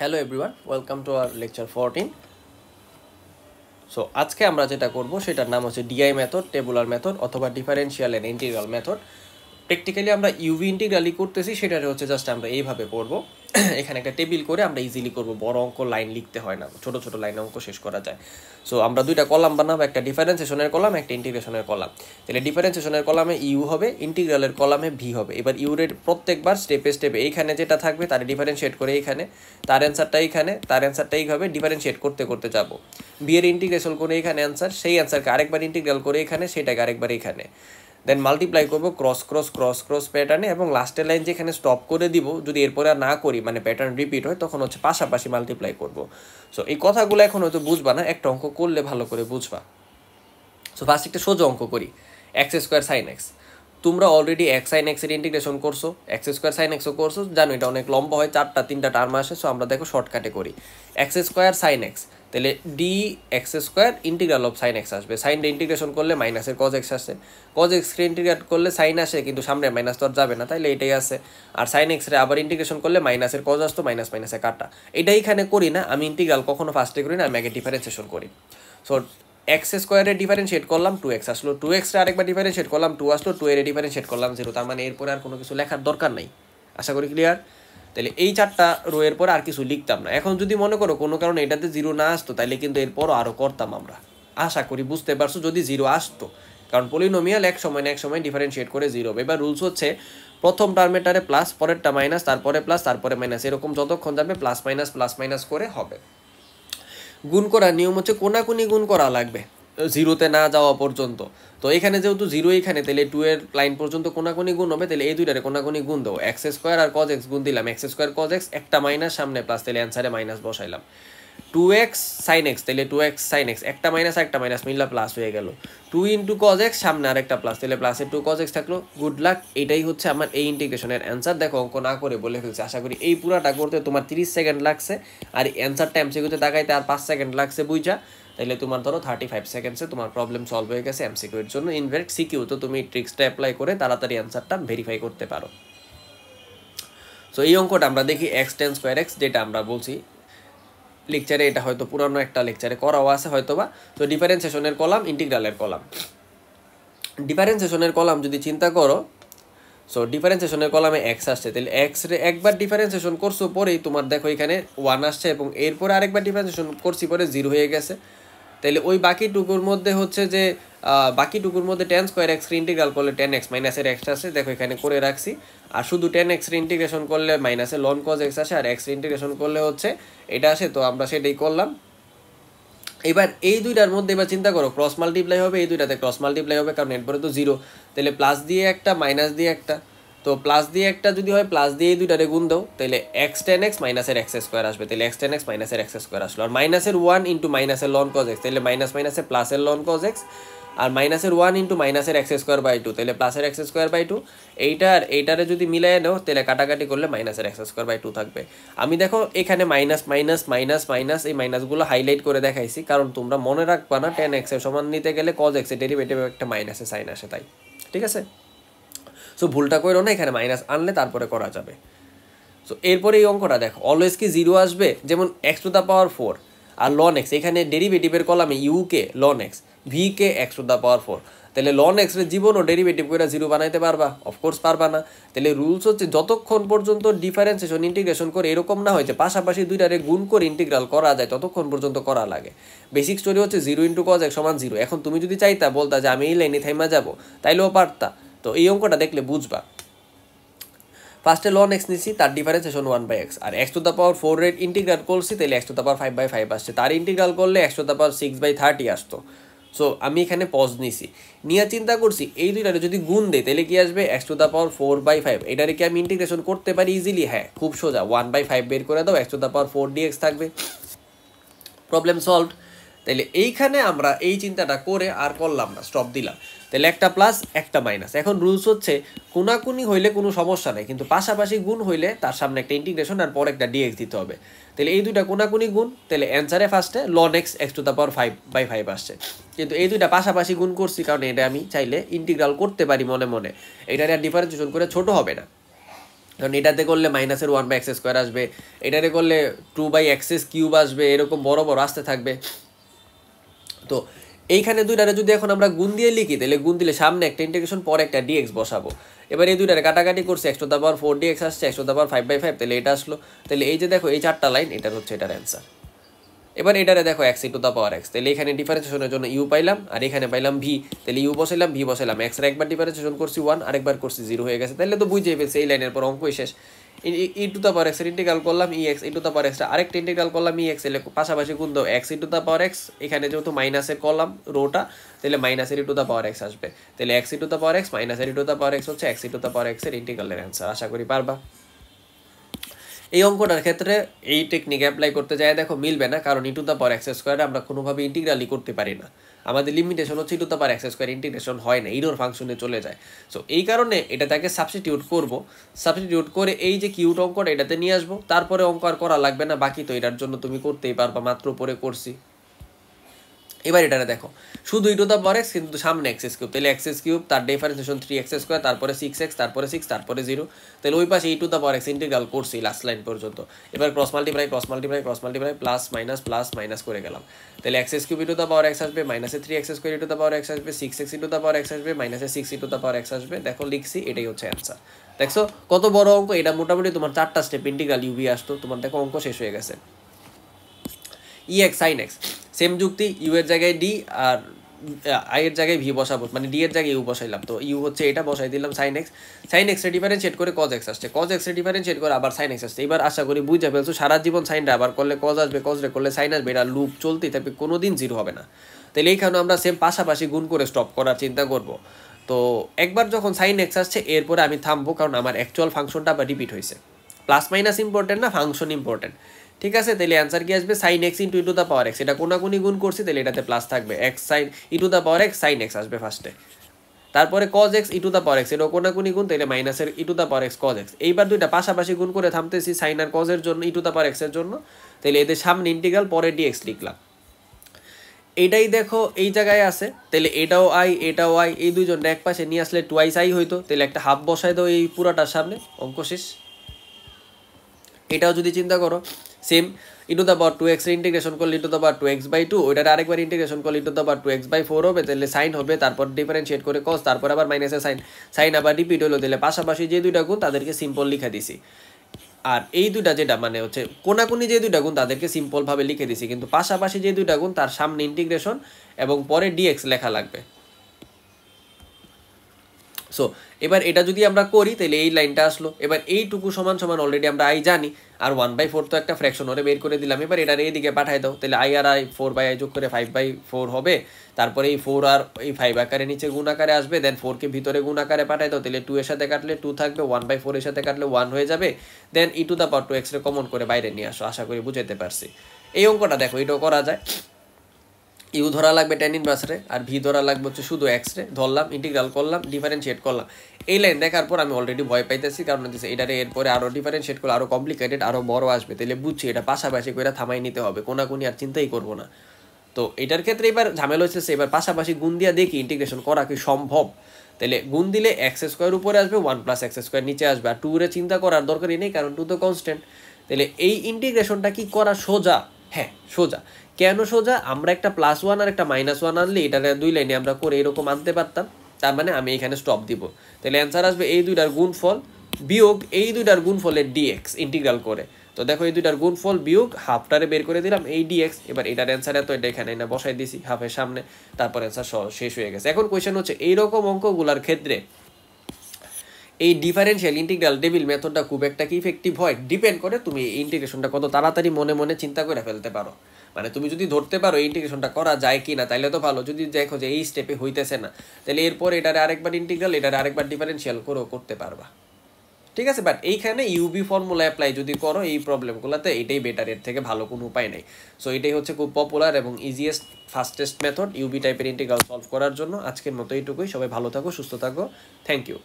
Hello everyone, welcome to our lecture 14। So আজকে আমরা যেটা করব সেটার নাম হচ্ছে ডিআই মেথড, টেবুলার মেথড অথবা differential and integral method. Practically আমরা ইউভি ইন্টিগ্রালই করতেছি, সেটারে হচ্ছে জাস্ট আমরা এইভাবে করব। এখানে একটা টেবিল করে আমরা ইজিলি করব, বড় অঙ্ক লাইন লিখতে হয় না, ছোট ছোট লাইনে অঙ্ক শেষ করা যায়। সো আমরা দুইটা কলাম বানাবো, একটা ডিফারেন্সিয়েশনের কলাম, একটা ইন্টিগ্রেশনের কলাম। তাহলে ডিফারেন্সিয়েশনের কলামে ইউ হবে, ইন্টিগ্রালের কলামে ভি হবে। এবার ইউরের প্রত্যেকবার স্টেপে স্টেপে এইখানে যেটা থাকবে তার ডিফারেন্সিয়েট করে এইখানে, তার অ্যান্সারটা এইখানে, তার অ্যান্সারটা এইভাবে ডিফারেন্সিয়েট করতে করতে যাব। বি এর ইন্টিগ্রেশন করে এইখানে অ্যান্সার, সেই অ্যান্সারকে আরেকবার ইন্টিগ্রাল করে এখানে, সেটাকে আরেকবার এইখানে, দেন মাল্টিপ্লাই করবো ক্রস ক্রস ক্রস ক্রস প্যাটার্নে, এবং লাস্টের লাইন যেখানে স্টপ করে দিব, যদি এরপরে আর না করি মানে প্যাটার্ন রিপিট হয়, তখন হচ্ছে পাশাপাশি মাল্টিপ্লাই করব। সো এই কথাগুলো এখন হয়তো বুঝবা না, একটা অঙ্ক করলে ভালো করে বুঝবা। সো ফার্স্ট একটা সোজা অঙ্ক করি, এক্স স্কোয়ার সাইন এক্স। তোমরা অলরেডি এক্স সাইন এক্সের ইন্টিগ্রেশন করছো, এক্স স্কোয়ার সাইন এক্সও করছো, জানো এটা অনেক লম্বা হয়, তিনটা টার্ম আসে। সো আমরা দেখো শর্টকাটে করি, এক্স স্কোয়ার সাইন এক্স, তাহলে D x square integral of sine x আসবে। সাইনটা ইন্টিগ্রেশন করলে মাইনাসের কজ এক্স আসে, কজ এক্সকে ইন্টিগ্রেট করলে সাইন আসে, কিন্তু সামনে মাইনাস তো আর যাবে না, তাইলে এটাই আছে। আর সাইন এক্সরে আবার ইন্টিগ্রেশন করলে মাইনাসের কজ আসতো, মাইনাস মাইনাসে কাটা। এটাই এখানে করি না, আমি ইন্টিগ্রাল কখনো ফার্স্টে করি না, আমি আগে ডিফারেন্সিয়েশন করি। সো এক্স স্কোয়ারে ডিফারেন্সিয়েট করলাম, 2x আসলো, 2x-রে আরেকবার ডিফারেন্সিয়েট করলাম, 2 আসলো, 2 এর ডিফারেন্সিয়েট করলাম 0। তার মানে এরপরে আর কোনো কিছু লেখার দরকার নাই। আশা করি ক্লিয়ার। তাহলে এই চারটা রো এর পরে আর কিছু লিখতাম না। এখন যদি মনে করো কোনো কারণে এটাতে 0 না আসতো, তাহলে কিন্তু এরপরও আরও করতাম আমরা। আশা করি বুঝতে পারছো, যদি 0 আসতো, কারণ পলিনোমিয়াল এক সময় না এক সময় ডিফারেন্সিয়েট করে 0 হবে। এবার রুলস হচ্ছে প্রথম টার্মেটারে প্লাস, পরেরটা মাইনাস, তারপরে প্লাস, তারপরে মাইনাস, এরকম যতক্ষণ যাবে প্লাস মাইনাস করে হবে। গুণ করার নিয়ম হচ্ছে কোনাকুনি গুণ করা লাগবে জিরোতে না যাওয়া পর্যন্ত। তো এখানে যেহেতু 0 এখানে, তাহলে 2 এর লাইন পর্যন্ত কোনাকুনি গুণ হবে, তাহলে এই দুইটারে কোনাকুনি গুণ দাও। এক্স স্কোয়ার আর কজ এক্স গুণ দিলাম, এক্স স্কোয়ার কজ এক্স, একটা মাইনাস সামনে প্লাস, তাহলে অ্যান্সারে মাইনাস বসাইলাম। 2x সাইন এক্স, তাহলে 2x সাইন এক্স, একটা মাইনাস মিললা প্লাস হয়ে গেল। 2 ইন্টু কজ এক্স, সামনে আর একটা প্লাস, তাহলে প্লাসের 2 কজ এক্স থাকলো। গুড লাক, এটাই হচ্ছে আমার এই ইন্টিগ্রেশনের অ্যান্সার। দেখো অঙ্ক না করে বলে ফেলছি, আশা করি এই পুরাটা করতে তোমার 30 সেকেন্ড লাগছে, আর অ্যান্সারটা এমসিকিউতে তাকাইতে আর 5 সেকেন্ড লাগছে বুঝা। তাহলে তোমার ধরো 35 সেকেন্ডসে তোমার প্রবলেম সলভ হয়ে গেছে এমসিকিউ এর জন্য। ইনভেক্ট সিকিউ তো তুমি ট্রিক্সটা অ্যাপ্লাই করে তাড়াতাড়ি অ্যান্সারটা ভেরিফাই করতে পারো। সো এই অঙ্কটা আমরা দেখি এক্স টেন স্কোয়ার এক্স, যেটা আমরা বলছি লেকচারে, এটা হয়তো পুরানো একটা লেকচারে করাও আছে হয়তোবা। তো ডিফারেন্সিয়েশনের কলাম, ইন্টিগ্রালের কলাম। ডিফারেন্সিয়েশনের কলাম যদি চিন্তা করো, সো ডিফারেন্সিয়েশনের কলামে এক্স আসছে, তাহলে এক্স রে একবার ডিফারেন্সিয়েশন করছো, পরেই তোমার দেখো এখানে 1 আসছে, এবং এরপরে আরেকবার ডিফারেন্সিয়েশন করছি, পরে 0 হয়ে গেছে। তাহলে ওই বাকিটুকুর মধ্যে হচ্ছে যে বাকিটুকুর মধ্যে টেন স্কোয়ার এক্স ইন্টিগ্রাল করলে 10x মাইনাসের এক্স আসে, দেখো এখানে করে রাখছি। আর শুধু 10x ইন্টিগ্রেশন করলে মাইনাসের লন কজ এক্স আসে, আর এক্স ইন্টিগ্রেশন করলে হচ্ছে এটা আসে, তো আমরা সেটাই করলাম। এবার এই দুইটার মধ্যে এবার চিন্তা করো, ক্রস মাল্টিপ্লাই হবে, এই দুইটাতে ক্রস মাল্টিপ্লাই হবে, কারণ এরপরে তো 0, তাহলে প্লাস দিয়ে একটা মাইনাস দিয়ে একটা, তো প্লাস দিয়ে একটা যদি হয় প্লাস দিয়ে এই দুইটারে গুণ দাও, তাহলে এক্স টেন এক্স মাইনাসের এক্স স্কোয়ার আসবে, তাহলে এক্স টেন এক্স মাইনাসের এক্স স্কোয়ার আসলো। আর মাইনাসের 1 ইন্টু মাইনাসের লন কজ এক্স, তাহলে মাইনাস মাইনাসে প্লাসের লন কজ এক্স, আর মাইনাসের 1 ইন্টু মাইনাসের এক্স স্কোয়ার বাই 2, তাহলে প্লাসের এক্স স্কোয়ার বাই 2। এইটারে যদি মিলাই নাও, তাহলে কাটাকাটি করলে মাইনাসের এক্স স্কোয়ার বাই 2 থাকবে। আমি দেখো এখানে মাইনাস মাইনাস মাইনাস মাইনাস এই মাইনাসগুলো হাইলাইট করে দেখাইছি, কারণ তোমরা মনে রাখবা না 10x এর সমান নিতে গেলে কজ এক্সের ডেরিভেটিভ একটা মাইনাসে সাইন আসে, তাই ঠিক আছে। সো ভুলটা করো না, এখানে মাইনাস আনলে তারপরে করা যাবে। সো এরপরে এই অঙ্কটা দেখো, অলওয়েজ কি 0 আসবে, যেমন এক্স টু দ্য পাওয়ার 4 আর লন এক্স, এখানে ডেরিভেটিভের কলামে ইউ কে লন এক্স, ভি কে এক্স টু দ্য পাওয়ার 4, তাহলে লন এক্স এর জীবনও ডেরিভেটিভ করে 0 বানাইতে পারবা? অফকোর্স পারবা না। তাহলে রুলস হচ্ছে যতক্ষণ পর্যন্ত ডিফারেন্সিয়েশন ইন্টিগ্রেশন করে এরকম না হয় যে পাশাপাশি দুইটারে গুণ করে ইন্টিগ্রাল করা যায়, ততক্ষণ পর্যন্ত করা লাগে। বেসিক স্টোরি হচ্ছে 0 ইন্টু কজ এক্স সমান 0। এখন তুমি যদি চাইতা বলতা যে আমি এই লাইনে থাইমা যাবো, তাইলেও পারতা। তো এই অঙ্কটা দেখলে বুঝবা। ফার্স্টে লন এক্স নিছি, তার ডিফারেন্সিয়েশন 1/x, আর এক্স টু দ্য পাওয়ার 4 এর ইন্টিগ্রাল করছি, তাহলে এক্স টু দ্য পাওয়ার 5/5 আসছে, তার ইন্টিগ্রাল করলে এক্স টু দ্য পাওয়ার 6/30 আসতো। সো আমি এখানে পজ নিছি, নিয়ে চিন্তা করছি এই দুইটারে যদি গুণ দেয় তাহলে কি আসবে, এক্স টু দ্য পাওয়ার 4/5। এটারে কি আমি ইন্টিগ্রেশন করতে পারি ইজিলি? হ্যাঁ, খুব সোজা, 1/5 বের করে দাও, x to the power 4 dx থাকবে, প্রবলেম সলভড। তাহলে এইখানে আমরা এই চিন্তাটা করে আর করলাম না, স্টপ দিলাম। তাহলে একটা প্লাস একটা মাইনাস। এখন রুলস হচ্ছে কোনাকুনি হইলে কোনো সমস্যা নেই, কিন্তু পাশাপাশি গুণ হইলে তার সামনে একটা ইন্টিগ্রেশন আর পর একটা ডিএক্স দিতে হবে। তাহলে এই দুইটা কোনাকুনি গুণ, তাহলে অ্যান্সারে ফার্স্টে ln x x to the power 5/5 আসছে। কিন্তু এই দুইটা পাশাপাশি গুণ করছি, কারণ এটা আমি চাইলে ইন্টিগ্রাল করতে পারি মনে মনে, এটারে আর ডিফারেন্সিয়েশন করে ছোট হবে না। কারণ এটাতে করলে মাইনাসের 1/x² আসবে, এটাতে করলে 2/x³ আসবে, এরকম বড় বড় আসতে থাকবে। তো এইখানে দুইটারে যদি এখন আমরা গুণ দিয়ে লিখি, তাহলে গুণ দিলে সামনে একটা ইন্টিগ্রেশন পরে একটা dx বসাবো। এবার এই দুইটারে কাটাকাটি করছে, x⁴dx আসছে, x⁵/5 তাহলে এটা আসলো। তাহলে এই যে দেখো এই 4টা লাইন, এটার হচ্ছে এটার অ্যান্সার। এবার এটারে দেখো x⁴x, তাহলে এখানে ডিফারেন্সিয়েশনের জন্য ইউ পাইলাম, আর এখানে পাইলাম ভি, তাহলে ইউ বসাইলাম, ভি বসাইলাম, x এর একবার ডিফারেন্সিয়েশন করছি 1, আরেকবার করছি 0 হয়ে গেছে। তাহলে তো বুঝেই ফেলছি এই লাইনের পর অঙ্কই শেষ। e⁴x এর ইন্টিগ্রাল করলাম ex, e⁴x আরেকটা ইন্টিগ্রাল করলাম ex, এলে পাশাপাশি গুণ দাও x⁴x, এখানে যেহেতু মাইনাসের করলাম রোটা, তাহলে মাইনাসের e⁴x আসবে। তাহলে x⁴x মাইনাসের e⁴x হচ্ছে x⁴x এর ইন্টিগ্রালের অ্যান্সার। আশা করি পারবা। এই অঙ্কটার ক্ষেত্রে এই টেকনিক অ্যাপ্লাই করতে যায় দেখো মিলবে না, কারণ e⁴x² আমরা কোনোভাবে ইন্টিগ্রালই করতে পারি না। আমাদের লিমিটেশন হচ্ছে e⁴x² ইন্টিগ্রেশন হয় না, ইরোর ফাংশনে চলে যায়। সো এই কারণে এটা তাকে সাবস্টিটিউট করব, সাবস্টিটিউট করে এই যে কিউট অঙ্কটা এটাতে নিয়ে আসবো, তারপরে অঙ্ক আর করা লাগবে না, বাকি তো এটার জন্য তুমি করতেই পারবা, মাত্র পরে করছি। এবার এটারে দেখো শুধু e⁴x কিন্তু সামনে x³ তাহলে x³ তার ডিফারেন্সিয়েশন 3x², তারপরে 6x, তারপরে 6, তারপরে 0, তাহলে ওই পাশে e⁴x ইন্টিগ্রাল করছি লাস্ট লাইন পর্যন্ত। এবার ক্রস মাল্টিপ্লাই প্লাস মাইনাস করে গেলাম, তাহলে x³ e⁴x আসবে, মাইনাসে 3x² e⁴x আসবে, 6x e⁴x আসবে, মাইনাসে 6 e⁴x আসবে। দেখো লিখছি, এটাই হচ্ছে অ্যান্সার। দেখছো কত বড় অঙ্ক এটা, মোটামুটি তোমার 4টা স্টেপ ইন্টিগ্রাল ইউভি আসতো, তোমার দেখো অঙ্ক শেষ হয়ে গেছে। ex sin x সেম যুক্তি, ইউ এর জায়গায় ডি আর আই এর জায়গায় ভি বসাবো, মানে ডি এর জায়গায় ইউ বসাইলাম, তো ইউ হচ্ছে এটা বসাই দিলাম sin x, sin x রে ডিফারেন্সিয়েট করে cos x আসছে, cos x রে ডিফারেন্সিয়েট করে আবার sin x আসছে। এবার আশা করি বুঝে ফেলছো, সারা জীবন সাইনটা আবার করলে cos আসবে, cos রে করলে sin আসবে, এটা লুপ চলতেই থাকবে, কোনোদিন জিরো হবে না। তাহলে এইখানে আমরা সেম পাশাপাশি গুণ করে স্টপ করার চিন্তা করব। তো একবার যখন sin x আসছে এরপরে আমি থামবো, কারণ আমার অ্যাকচুয়াল ফাংশনটা আবার রিপিট হয়েছে। প্লাস মাইনাস ইম্পর্টেন্ট না, ফাংশন ইম্পর্টেন্ট। ঠিক আছে, তাহলে অ্যান্সার কি আসবে sin x ইন্টু e⁴x, এটা কোনাকুনি গুণ করছি, তাহলে এটাতে প্লাস থাকবে, x sin e⁴x sin x আসবে ফার্স্টে, তারপরে cos x e⁴x, এটাও কোনাকুনি গুণ, তাহলে মাইনাসের e⁴x cos x। এইবার দুইটা পাশাপাশি গুণ করে থামতেছি sin আর cos এর জন্য, e⁴x এর জন্য, তাহলে এদের সামনে ইন্টিগ্রাল, পরে dx লিখলাম। এইটাই দেখো এই জায়গায় আছে, তাহলে এটাও আই এটাও আই, এই দুইজনটা এক পাশে নিয়ে আসলে টুয়াইস আই হইতো, তাহলে একটা হাফ বসাই দাও এই পুরাটার সামনে, অঙ্ক শেষ। এটাও যদি চিন্তা করো সেম, e⁴x এর ইন্টিগ্রেশন করলে e⁴x/2, ওইটার আরেকবার ইন্টিগ্রেশন করলে e⁴x/4 হবে, তাহলে সাইন হবে, তারপর ডিফারেন্সিয়েট করে cos, তারপর আবার মাইনাসে সাইন, সাইন আবার রিপিট হলো, তাহলে পাশাপাশি যে দুইটা গুণ তাদেরকে সিম্পল লিখে দিছি। আর এই দুইটা যেটা মানে হচ্ছে কোনাকুনি যে দুইটা গুণ তাদেরকে সিম্পলভাবে লিখে দিছি, কিন্তু পাশাপাশি যে দুইটা গুণ তার সামনে ইন্টিগ্রেশন এবং পরে dx লেখা লাগবে। সো এবার এটা যদি আমরা করি তাহলে এই লাইনটা আসলো, এবার এইটুকু সমান সমান অলরেডি আমরা আই জানি, আর 1/4 তো একটা ফ্র্যাকশন ওরে বের করে দিলাম। এবার এটার এইদিকে পাঠাই দাও, তাহলে আই আর আই 4/i যোগ করে 5/4 হবে, তারপরে এই 4 আর এই 5 আকারে নিচে গুণ আকারে আসবে, দেন 4কে ভিতরে গুণ আকারে পাঠাই দাও, তাহলে 2 এর সাথে কাটলে 2 থাকবে, 1/4 এর সাথে কাটলে 1 হয়ে যাবে, দেন e⁴x রে কমন করে বাইরে নিয়ে আসো। আশা করি বুঝাতে পারছি। এই অঙ্কটা দেখো এটাও করা যায়, ইউ ধরা লাগবে tan ইনভার্স রে, আর ভি ধরা লাগবে হচ্ছে শুধু এক্স রে, ধরলাম, ইন্টিগ্রাল করলাম, ডিফারেন্সিয়েট করলাম। এই লাইন দেখার পর আমি অলরেডি ভয় পাইতেছি, কারণ হচ্ছে এটারে এরপরে আরও ডিফারেন্সিয়েট করলে আরও কমপ্লিকেটেড, আরও বড় আসবে, তাহলে বুঝছি এটা পাশাপাশি করে থামাই নিতে হবে, কোনাকুনি আর চিন্তাই করবো না। তো এটার ক্ষেত্রে এবার ঝামেলা হচ্ছে এবার পাশাপাশি গুণ দিয়া দেখি ইন্টিগ্রেশন করা কি সম্ভব। তাহলে গুণ দিলে x² উপরে আসবে, 1 + x² নিচে আসবে, আর 2 রে চিন্তা করার দরকারই নেই, কারণ 2 তো কনস্ট্যান্ট। তাহলে এই ইন্টিগ্রেশনটা কি করা সোজা? হ্যাঁ সোজা। কেন সোজা? আমরা একটা +1 আর একটা -1 আনলে এটার দুই লাইনে আমরা করে এরকম আনতে পারতাম, তার মানে আমি এখানে স্টপ দিব। তাহলে অ্যান্সার আসবে এই দুইটার গুণফল বিয়োগ এই দুইটার গুণফলের dx ইন্টিগ্রাল করে। তো দেখো এই দুইটার গুণফল বিয়োগ হাফটারে বের করে দিলাম এই dx, এবার এটার অ্যান্সার এত, এটা এখানে না বসাই দিছি হাফের সামনে, তারপর অ্যান্সার শেষ হয়ে গেছে। এখন কোয়েশ্চেন হচ্ছে এইরকম অঙ্কগুলোর ক্ষেত্রে এই ডিফারেন্সিয়াল ইন্টিগ্রাল টেবিল মেথডটা খুব একটা কি ইফেক্টিভ হয়, ডিপেন্ড করে তুমি এই ইন্টিগ্রেশনটা কত তাড়াতাড়ি মনে মনে চিন্তা করে ফেলতে পারো। মানে তুমি যদি ধরতে পারো এই ইন্টিগ্রেশনটা করা যায় কি না, তাহলে তো ভালো। যদি দেখো যে এই স্টেপে হইতেছে না, তাহলে এরপর এটারে আরেকবার ইন্টিগ্রাল, এটারে আরেকবার ডিফারেন্সিয়াল করেও করতে পারবা। ঠিক আছে, বাট এইখানে ইউবি ফর্মুলা অ্যাপ্লাই যদি করো এই প্রবলেমগুলোতে, এটাই বেটার, এর থেকে ভালো কোনো উপায় নেই। সো এটাই হচ্ছে খুব পপুলার এবং ইজিয়েস্ট ফাস্টেস্ট মেথড ইউবি টাইপের ইন্টিগ্রাল সলভ করার জন্য। আজকের মতো এইটুকুই, সবাই ভালো থাকো, সুস্থ থাকো, থ্যাংক ইউ।